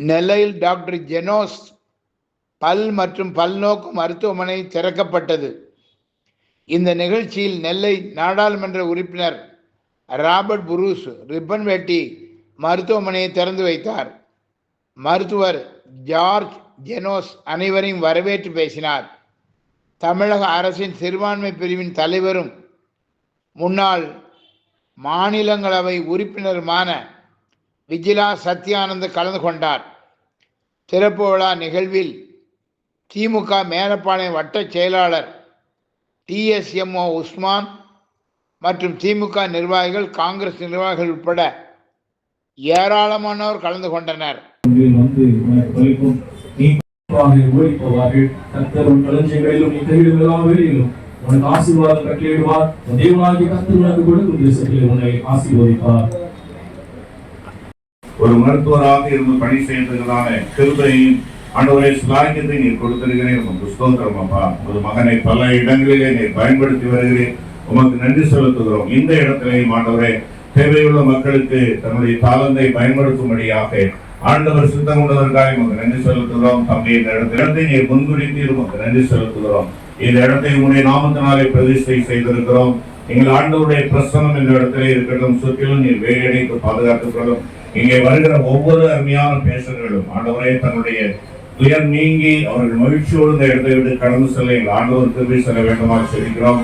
நெல்லையில் டாக்டர் ஜெனோஸ் பல் மற்றும் பல்நோக்கு மருத்துவமனை திறக்கப்பட்டது. இந்த நிகழ்ச்சியில் நெல்லை நாடாளுமன்ற உறுப்பினர் ராபர்ட் புரூஸ் ரிப்பன் வெட்டி மருத்துவமனையை திறந்து வைத்தார். மருத்துவர் ஜார்ஜ் ஜெனோஸ் அனைவரையும் வரவேற்று பேசினார். தமிழக அரசின் சிறுபான்மை பிரிவின் தலைவரும் முன்னாள் மாநிலங்களவை உறுப்பினருமான விஜிலா சத்யானந்த் கலந்து கொண்டார். திறப்பு விழா நிகழ்வில் திமுக மேலப்பாளையம் வட்ட செயலாளர் TSMO உஸ்மான் மற்றும் திமுக நிர்வாகிகள், காங்கிரஸ் நிர்வாகிகள் உட்பட ஏராளமானோர் கலந்து கொண்டனர். ஆசீர்வாதம் கட்டளையிடுவார். தேவனாகிய கர்த்தர் உனக்கு கொடுக்கும் தேசத்திலே உன்னை ஆசீர்வதிப்பார். ஒரு மருத்துவராக இருந்து பணி செய்ததுனால கிருபையும் ஆண்டவரே ஸ்லாக்கியத்தை நீர் கொடுத்திருக்கிறேன். உமக்கு ஸ்தோத்திரம் அப்பா. ஒரு மகனை பல இடங்களிலே நீர் பயன்படுத்தி வருகிறேன். உமக்கு நன்றி செலுத்துகிறோம். இந்த இடத்திலே ஆண்டவரே தேவையுள்ள மக்களுக்கு தன்னுடைய தாளந்தை பயன்படுத்தும்படியாக ஆண்டவர் சுத்தம் கொண்டதற்காக உமக்கு நன்றி செலுத்துகிறோம். தம்பி இந்த இடத்தை நீர் முன்குறித்து உமக்கு நன்றி செலுத்துகிறோம். இந்த இடத்தை உங்களுடைய நாமத்தினாலே பிரதிஷ்டை செய்திருக்கிறோம். எங்கள் ஆண்டவருடைய பிரசனம் இந்த இடத்திலே இருக்கட்டும். சுற்றிலும் நீர் வேலையடைத்து பாதுகாத்துக்கொள்ளும். இங்கே வருகிற ஒவ்வொரு அருமையான பேசுகளும் ஆண்டவரே தன்னுடைய துயர் நீங்கி அவர்கள் மகிழ்ச்சியோடு இந்த இடத்தை விட்டு கடந்து செல்ல எங்கள் ஆண்டவர் திரும்பி செல்ல வேண்டுமா சொல்லிக்கிறோம்.